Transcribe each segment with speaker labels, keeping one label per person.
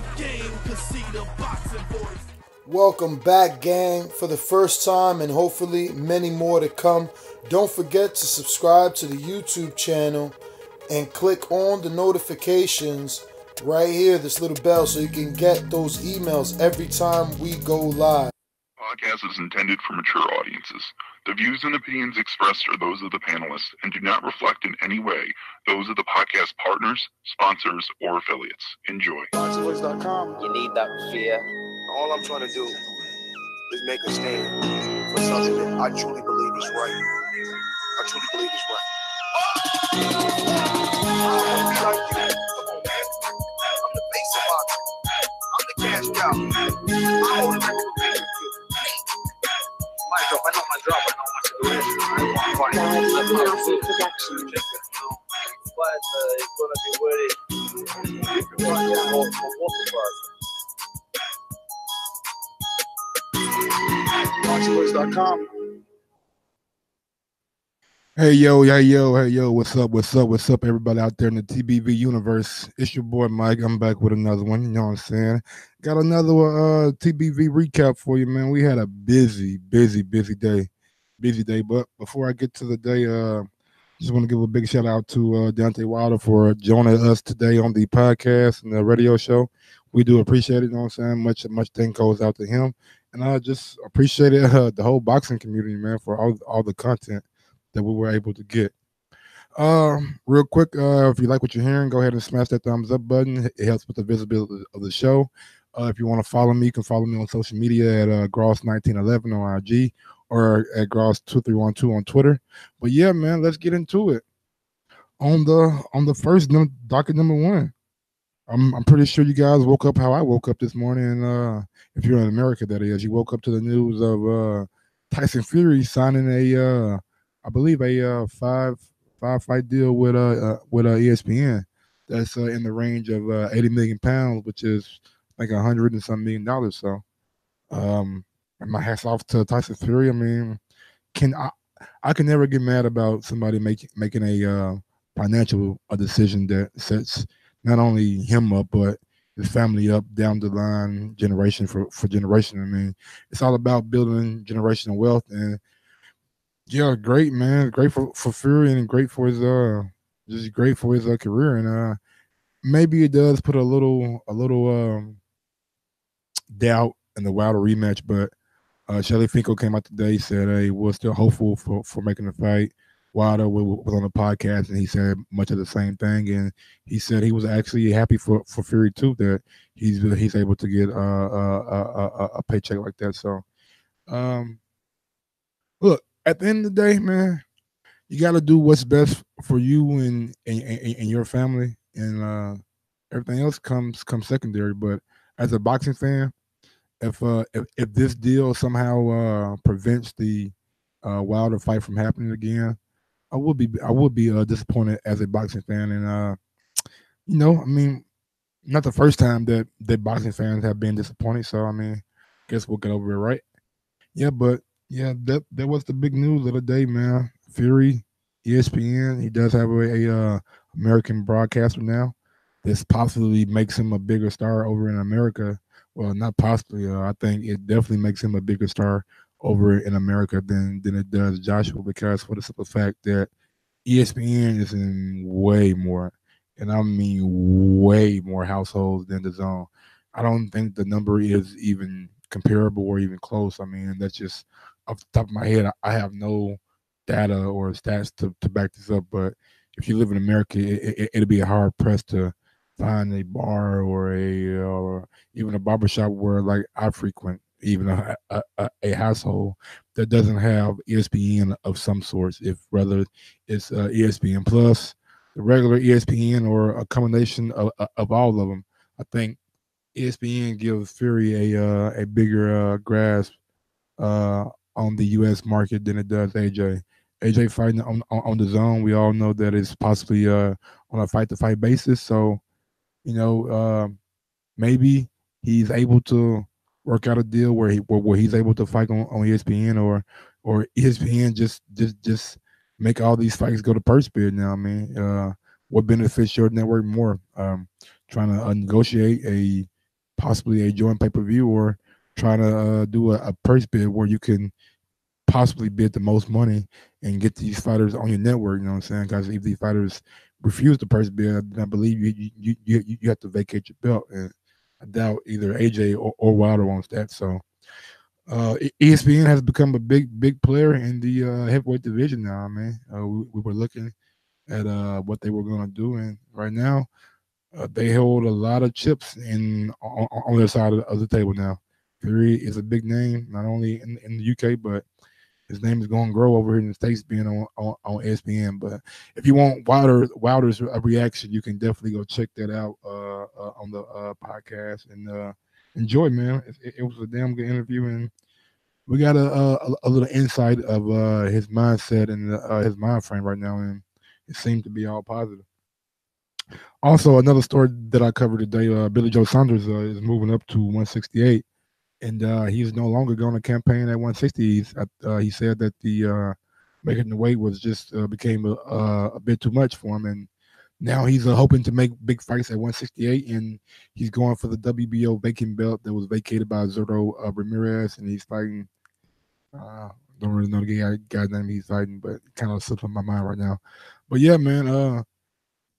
Speaker 1: the game, cause see the boxing voice.
Speaker 2: Welcome back, gang, for the first time and hopefully many more to come. Don't forget to subscribe to the YouTube channel and click on the notifications right here, this little bell, so you can get those emails every time we go live.
Speaker 3: Podcast is intended for mature audiences. The views and opinions expressed are those of the panelists and do not reflect in any way those of the podcast partners, sponsors, or affiliates. Enjoy.
Speaker 4: ThaBoxingvoice.com.
Speaker 5: You need that fear.
Speaker 4: All I'm trying to do is make a stand for something that I truly believe is right. I truly believe is right. I'm the face of boxing. I'm the cash cow. I'm only record for pay-per-view. My job, I know my job. I know my situation. I don't want to fight. But it's going to be worth it. If you want to go for ThaBoxingvoice.com.
Speaker 6: Hey yo, what's up, everybody out there in the TBV universe? It's your boy Mike. I'm back with another one, you know what I'm saying? Got another TBV recap for you, man. We had a busy day. But before I get to the day, just want to give a big shout out to Deontay Wilder for joining us today on the podcast and the radio show. We do appreciate it, you know what I'm saying? Much thank goes out to him. And I just appreciated the whole boxing community, man, for all the content that we were able to get. Real quick, if you like what you're hearing, go ahead and smash that thumbs up button. It helps with the visibility of the show. If you want to follow me, you can follow me on social media at Gross1911 on IG or at Gross2312 on Twitter. But yeah, man, let's get into it. On the first docket number one, I'm pretty sure you guys woke up how I woke up this morning. If you're in America, that is, you woke up to the news of Tyson Fury signing I believe a five fight deal with ESPN. That's in the range of 80 million pounds, which is like $100 and some million. So, my hats off to Tyson Fury. I mean, I can never get mad about somebody making a financial decision that sets not only him up but his family up down the line, generation for generation. I mean, it's all about building generational wealth. And yeah, great, man. Great for Fury and great for his just great for his career. And maybe it does put a little doubt in the Wilder rematch, but Shelly Finkel came out today, said hey, we're still hopeful for making the fight. Wilder was on the podcast and he said much of the same thing, and he said he was actually happy for Fury too, that he's able to get a paycheck like that. So look, at the end of the day, man, you got to do what's best for you and your family, and everything else comes secondary. But as a boxing fan, if this deal somehow prevents the Wilder fight from happening again, I would be disappointed as a boxing fan. And I mean, not the first time that boxing fans have been disappointed. So I mean, guess we'll get over it, right? Yeah, but yeah, that was the big news of the day, man. Fury, ESPN, he does have a American broadcaster now. This possibly makes him a bigger star over in America. Well, not possibly. I think it definitely makes him a bigger star over in America than it does Joshua, because for the simple fact that ESPN is in way more, and I mean way more households than the Zone. I don't think the number is even comparable or even close. I mean, that's just off the top of my head. I have no data or stats to back this up, but if you live in America, it'll be hard pressed to find a bar or even a barbershop where like I frequent, even a household that doesn't have ESPN of some sorts, if rather it's ESPN Plus, the regular ESPN, or a combination of all of them. I think ESPN gives Fury a bigger grasp on the U.S. market than it does AJ. AJ fighting on the Zone, we all know that it's possibly on a fight-to-fight basis. So, maybe he's able to work out a deal where he's able to fight on ESPN, or ESPN just make all these fights go to purse bid now. I mean, what benefits your network more? Trying to negotiate possibly a joint pay-per-view or try to do a purse bid where you can possibly bid the most money and get these fighters on your network. You know what I'm saying? Because if these fighters refuse the purse bid, then I believe you have to vacate your belt. And I doubt either AJ or Wilder wants that. So ESPN has become a big player in the heavyweight division now, man. We were looking at what they were going to do, and right now they hold a lot of chips on their side of the table now. Fury is a big name, not only in the UK, but his name is going to grow over here in the States being on ESPN. But if you want Wilder's reaction, you can definitely go check that out on the podcast and enjoy, man. It was a damn good interview, and we got a little insight of his mindset and his mind frame right now, and it seemed to be all positive. Also, another story that I covered today, Billy Joe Saunders is moving up to 168, and he's no longer going to campaign at 160. He said that the making the weight was just became a bit too much for him, and now he's hoping to make big fights at 168, and he's going for the WBO vacant belt that was vacated by Zurdo Ramirez, and he's fighting. Don't really know the guy's name he's fighting, but it kind of slipped on my mind right now. But yeah, man,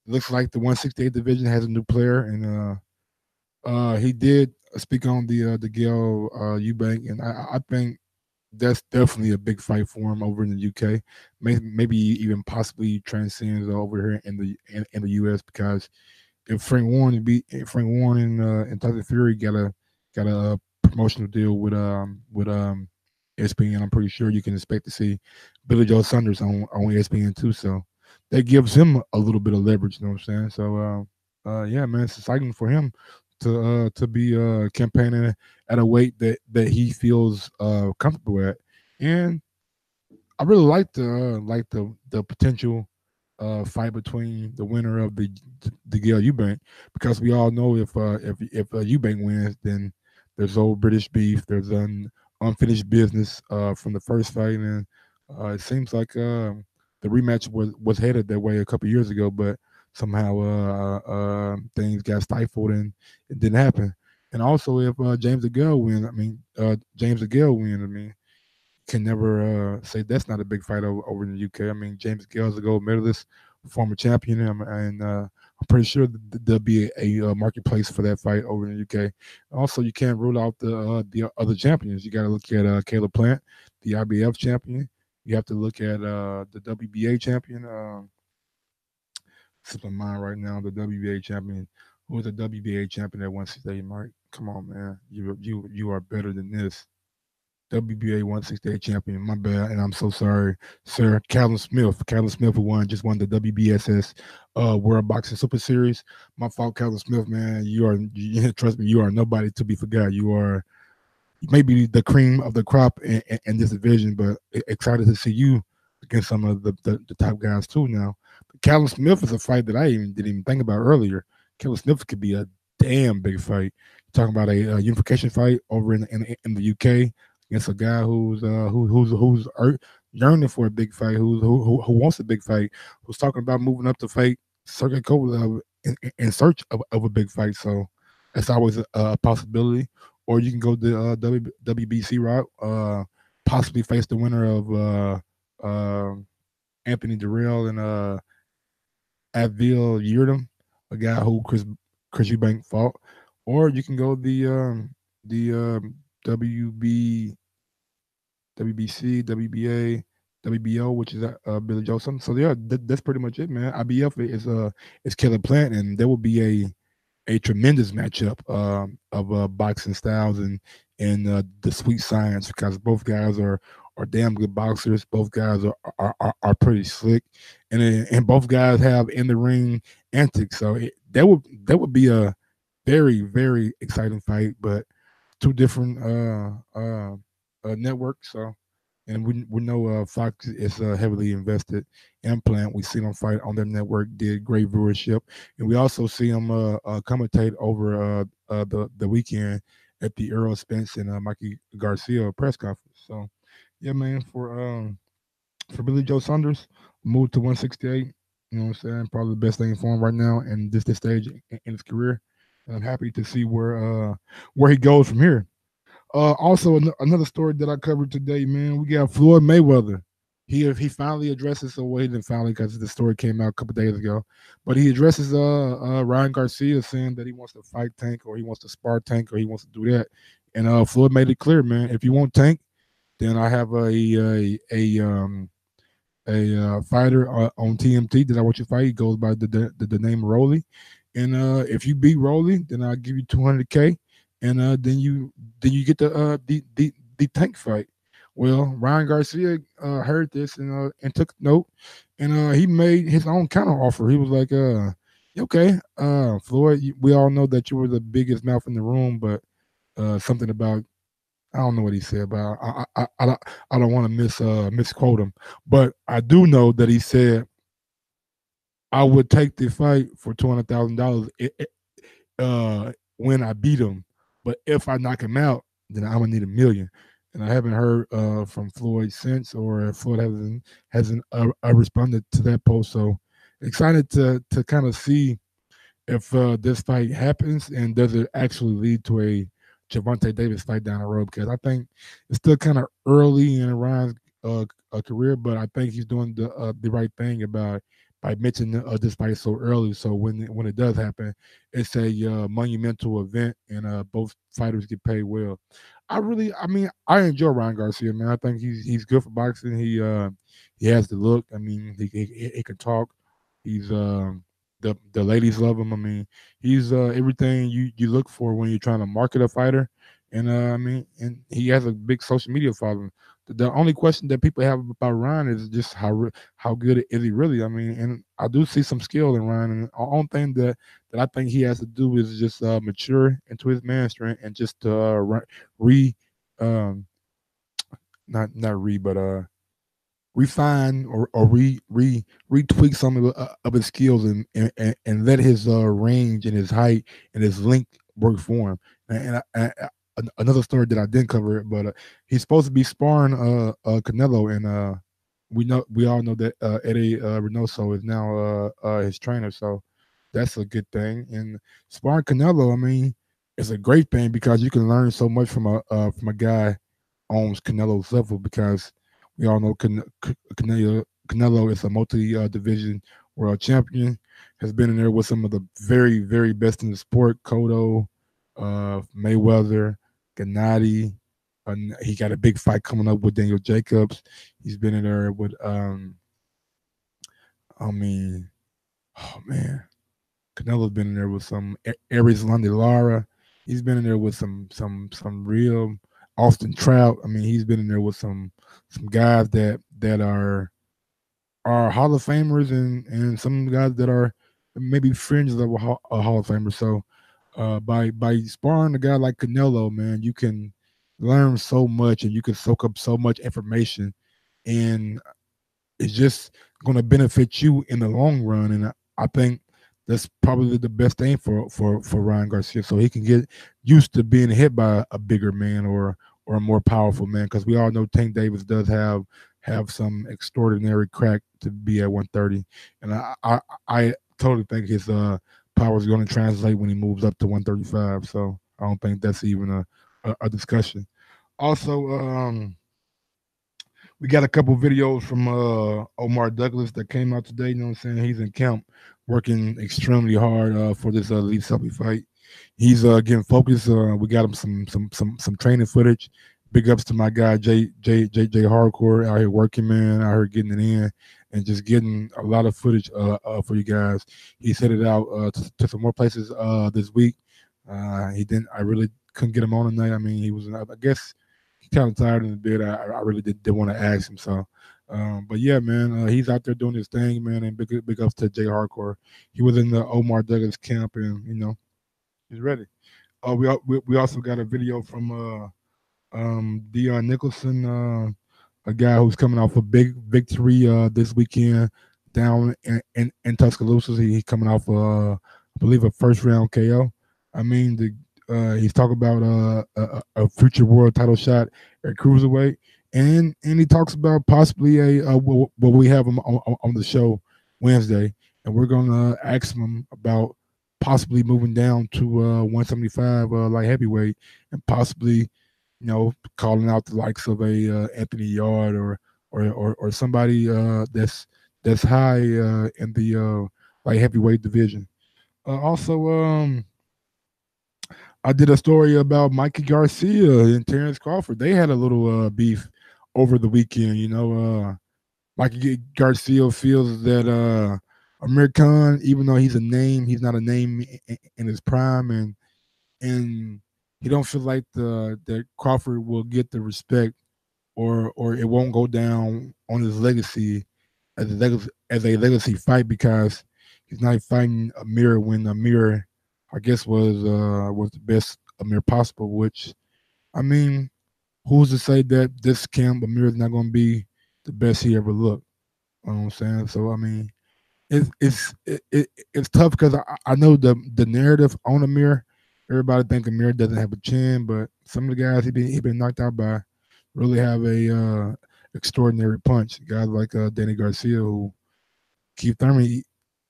Speaker 6: looks like the 168 division has a new player, and he did speak on the Gail Eubank, and I think that's definitely a big fight for him over in the UK. Maybe even possibly transcends over here in the US, because if Frank Warren and Tyson Fury got a promotional deal with ESPN, I'm pretty sure you can expect to see Billy Joe Saunders on ESPN too. So that gives him a little bit of leverage. You know what I'm saying? So yeah, man, it's exciting for him to be campaigning at a weight that he feels comfortable at, and I really like the potential fight between the winner of the Gail Eubank, because we all know if Eubank wins, then there's old British beef, there's unfinished business from the first fight, and it seems like the rematch was headed that way a couple years ago, but somehow things got stifled and it didn't happen. And also, if James DeGale wins, I mean, can never say that's not a big fight over in the UK. I mean, James Gale's a gold medalist, former champion, and I'm pretty sure there'll be a marketplace for that fight over in the UK. Also, you can't rule out the other champions. You got to look at Caleb Plant, the IBF champion. You have to look at the WBA champion. Slipping mind right now, the WBA champion. Who is the WBA champion at 168? Mark, come on, man, you are better than this. WBA 168 champion. My bad, and I'm so sorry, sir. Callum Smith. Callum Smith who just won the WBSS World Boxing Super Series. My fault, Callum Smith, man. Trust me, you are nobody to be forgot. You are maybe the cream of the crop in this division, but excited to see you against some of the top guys too now. But Callum Smith is a fight that I didn't even think about earlier. Callum Smith could be a damn big fight. You're talking about a unification fight over in the UK against a guy who's yearning for a big fight, who wants a big fight, who's talking about moving up to fight Sergey Kovalev in search of a big fight. So that's always a possibility. Or you can go the WBC route, possibly face the winner of Anthony Durrell and Avil Yildirim, a guy who Chris Eubank fought. Or you can go the WBC, WBA, WBO, which is Billy Joe Saunders. So yeah, that's pretty much it, man. IBF is Caleb Plant, and there will be a tremendous matchup of boxing styles and the sweet science, because both guys are damn good boxers. Both guys are pretty slick, and both guys have in the ring antics. So that would be a very, very exciting fight, but two different networks. So, and we know Fox is heavily invested in Plant. We see them fight on their network, did great viewership, and we also see them commentate over the weekend at the Errol Spence and Mikey Garcia press conference. So, yeah, man, for Billy Joe Saunders, moved to 168. You know what I'm saying? Probably the best thing for him right now, and this stage in his career. And I'm happy to see where he goes from here. Also, another story that I covered today, man. We got Floyd Mayweather. He finally addresses. So well, he didn't finally, because the story came out a couple days ago. But he addresses Ryan Garcia, saying that he wants to fight Tank, or he wants to spar Tank, or he wants to do that. And Floyd made it clear, man. If you want Tank, then I have a fighter on TMT that I want you to fight. He goes by the name Rolly, and if you beat Rolly, then I'll give you 200K, and then you get the Tank fight. Well, Ryan Garcia heard this and took note, and he made his own counter offer. He was like, okay, Floyd, we all know that you were the biggest mouth in the room, but something about, I don't know what he said, but I don't want to misquote him. But I do know that he said, I would take the fight for $200,000 when I beat him, but if I knock him out, then I'm gonna need $1 million. And I haven't heard from Floyd since, or Floyd hasn't responded to that post. So excited to kind of see if this fight happens, and does it actually lead to a Gervonta Davis fight down the road, because I think it's still kind of early in Ryan's career, but I think he's doing the right thing by mentioning this fight so early. So when it does happen, it's a monumental event, and both fighters get paid well. I enjoy Ryan Garcia, man. I think he's good for boxing. He has the look. I mean, he can talk. He's the ladies love him. I mean, he's everything you look for when you're trying to market a fighter. And and he has a big social media following. The only question that people have about Ryan is just how good is he really? I mean, and I do see some skill in Ryan. And the only thing that I think he has to do is just mature into his man strength, and just refine or retweak some of his skills, and let his range and his height and his length work for him. Another story that I didn't cover, but he's supposed to be sparring Canelo, and we all know that Eddie Reynoso is now his trainer, so that's a good thing. And sparring Canelo, I mean, it's a great thing, because you can learn so much from a guy on Canelo's level, because we all know Canelo is a multi-division world champion, has been in there with some of the very, very best in the sport, Cotto, Mayweather, Gennady. He got a big fight coming up with Daniel Jacobs. He's been in there with, Canelo's been in there with some Aries Lara. He's been in there with some real Austin Trout. I mean, he's been in there with some guys that are Hall of Famers, and some guys that are maybe fringes of a Hall of Famer. So by sparring a guy like Canelo, man, you can learn so much, and you can soak up so much information, and it's just going to benefit you in the long run. And I think that's probably the best thing for Ryan Garcia, so he can get used to being hit by a bigger man or a more powerful man, because we all know Tank Davis does have some extraordinary crack to be at 130, and I totally think his power is going to translate when he moves up to 135. So I don't think that's even a discussion. Also, we got a couple videos from Omar Douglas that came out today. You know what I'm saying? He's in camp working extremely hard for this Lee Selby fight. He's getting focused. We got him some training footage. Big ups to my guy J Hardcore out here working, man. Out here getting it in and just getting a lot of footage for you guys. He set it out to some more places this week. He didn't. I really couldn't get him on tonight. I mean, he was. I guess he's kind of tired in the bed. I really didn't want to ask him. So, but yeah, man, he's out there doing his thing, man. And big ups to J Hardcore. He was in the Omar Douglas camp, and he's ready. We also got a video from Dion Nicholson, a guy who's coming off a big victory this weekend down in Tuscaloosa. He's coming off I believe a first round KO. I mean, he's talking about a future world title shot at cruiserweight, and he talks about possibly what we have him on the show Wednesday, and we're gonna ask him about possibly moving down to 175 light heavyweight, and possibly, calling out the likes of a Anthony Yard or somebody that's high in the light heavyweight division. Also, I did a story about Mikey Garcia and Terrence Crawford. They had a little beef over the weekend. Mikey Garcia feels that Amir Khan, even though he's not a name in his prime, and he don't feel like that Crawford will get the respect or it won't go down on his legacy as a legacy fight because he's not fighting Amir when Amir, I guess, was the best Amir possible. Which, I mean, who's to say that this camp Amir is not going to be the best he ever looked? You know what I'm saying? So I mean, it's tough because I know the narrative on Amir. Everybody think Amir doesn't have a chin, but some of the guys he been knocked out by really have a extraordinary punch. Guys like Danny Garcia, who Keith Thurman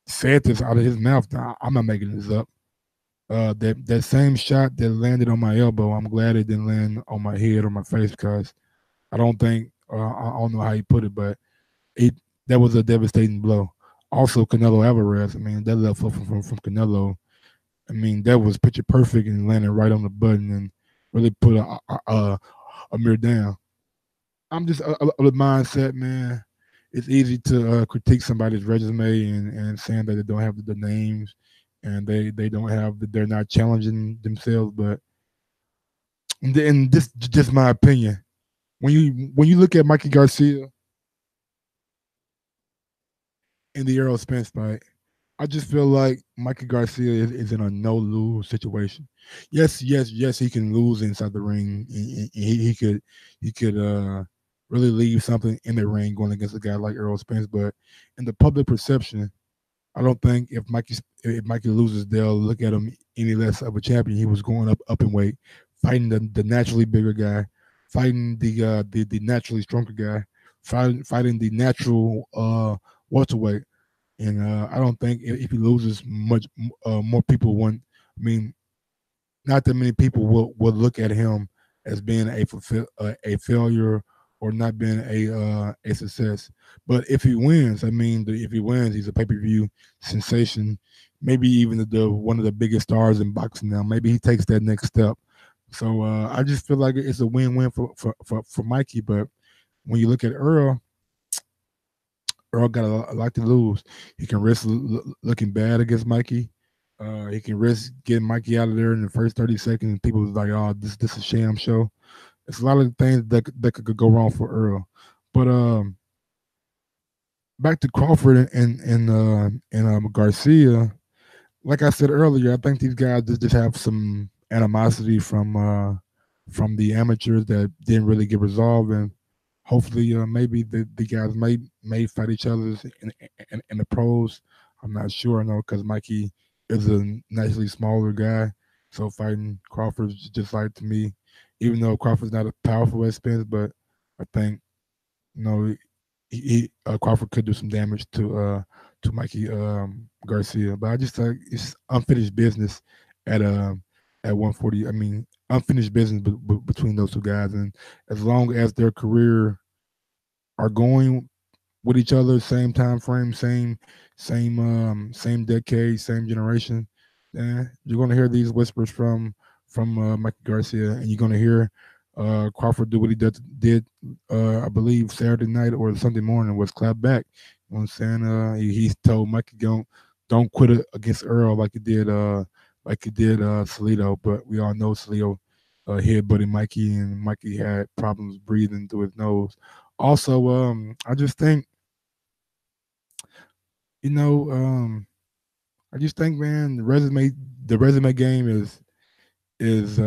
Speaker 6: said this out of his mouth. I'm not making this up. That same shot that landed on my elbow, I'm glad it didn't land on my head or my face because I don't think I don't know how he put it, but that was a devastating blow. Also, Canelo Alvarez. I mean, that left hook from Canelo. I mean, that was picture perfect and landed right on the button and really put Amir down. I'm just of the mindset, man. It's easy to critique somebody's resume and saying that they don't have the names and they don't have they're not challenging themselves. But and this is just my opinion. When you look at Mikey Garcia in the Errol Spence fight, I just feel like Mikey Garcia is in a no-lose situation. Yes, he can lose inside the ring. He could really leave something in the ring going against a guy like Errol Spence. But in the public perception, I don't think if Mikey loses, they'll look at him any less of a champion. He was going up in weight, fighting the naturally bigger guy, fighting the naturally stronger guy, fighting the natural welterweight. And I don't think if he loses, much more people won't. I mean, not that many people will look at him as being a failure or not being a success. But if he wins, I mean, if he wins, he's a pay-per-view sensation. Maybe even one of the biggest stars in boxing now. Maybe he takes that next step. So I just feel like it's a win-win for Mikey. But when you look at Earl got a lot to lose. He can risk looking bad against Mikey. He can risk getting Mikey out of there in the first 30 seconds. And people was like, "Oh, this is a sham show." It's a lot of things that could go wrong for Earl. But back to Crawford and Garcia. Like I said earlier, I think these guys just have some animosity from the amateurs that didn't really get resolved, and hopefully, maybe the guys may fight each other in the pros. I'm not sure, because Mikey is a naturally smaller guy, so fighting Crawford is just like, to me, even though Crawford's not as powerful as Spence, but I think Crawford could do some damage to Mikey Garcia. But I just think it's unfinished business at 140. I mean, unfinished business between those two guys, and as long as their career are going with each other, same time frame, same decade, same generation, then you're going to hear these whispers from Mikey Garcia, and you're going to hear Crawford do what he did I believe Saturday night or Sunday morning, was clap back. You know what I'm saying? He told Mikey don't quit it against Earl like he did Salido, but we all know Salido headbutted Mikey, and Mikey had problems breathing through his nose. Also, I just think, man, the resume game is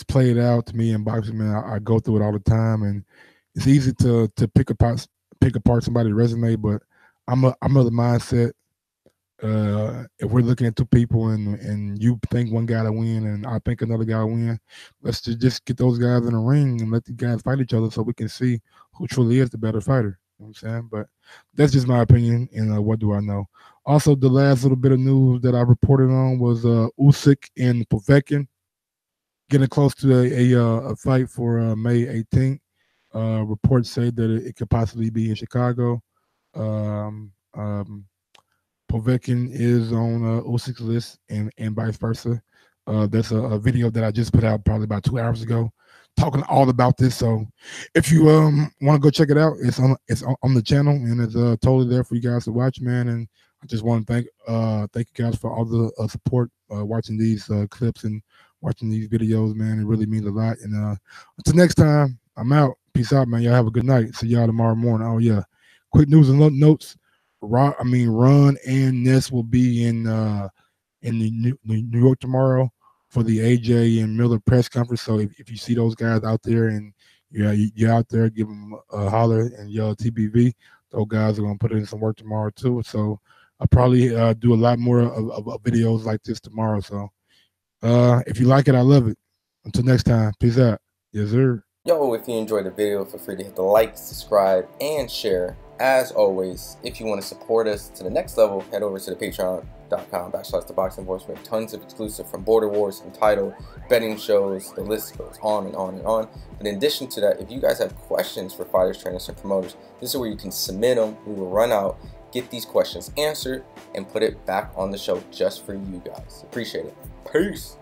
Speaker 6: played out to me in boxing, man. I go through it all the time, and it's easy to pick apart somebody's resume, but I'm of the mindset. If we're looking at two people and you think one guy to win and I think another guy to win, let's just get those guys in the ring and let the guys fight each other so we can see who truly is the better fighter. You know what I'm saying? But that's just my opinion, and what do I know? Also, the last little bit of news that I reported on was Usyk and Povetkin getting close to a fight for May 18th. Reports say that it could possibly be in Chicago. Povetkin is on Usyk's list and vice versa. That's a video that I just put out probably about 2 hours ago, talking all about this. So if you want to go check it out, it's on the channel, and it's totally there for you guys to watch, man. And I just want to thank you guys for all the support watching these clips and watching these videos, man. It really means a lot. And until next time, I'm out. Peace out, man. Y'all have a good night. See y'all tomorrow morning. Oh yeah, quick news and notes. Ron and Ness will be in New York tomorrow for the AJ and Miller press conference. So if you see those guys out there and you're out there, give them a holler and yell TBV. Those guys are gonna put in some work tomorrow too. So I'll probably do a lot more of videos like this tomorrow. So if you like it, I love it. Until next time, peace out. Yes, sir.
Speaker 5: Yo, if you enjoyed the video, feel free to hit the like, subscribe, and share. As always, if you want to support us to the next level, head over to the patreon.com/ThaBoxingVoice. We have tons of exclusive from Border Wars, Entitled, betting shows, the list goes on and on and on. But in addition to that, if you guys have questions for fighters, trainers, and promoters, this is where you can submit them. We will run out, get these questions answered, and put it back on the show just for you guys. Appreciate it. Peace.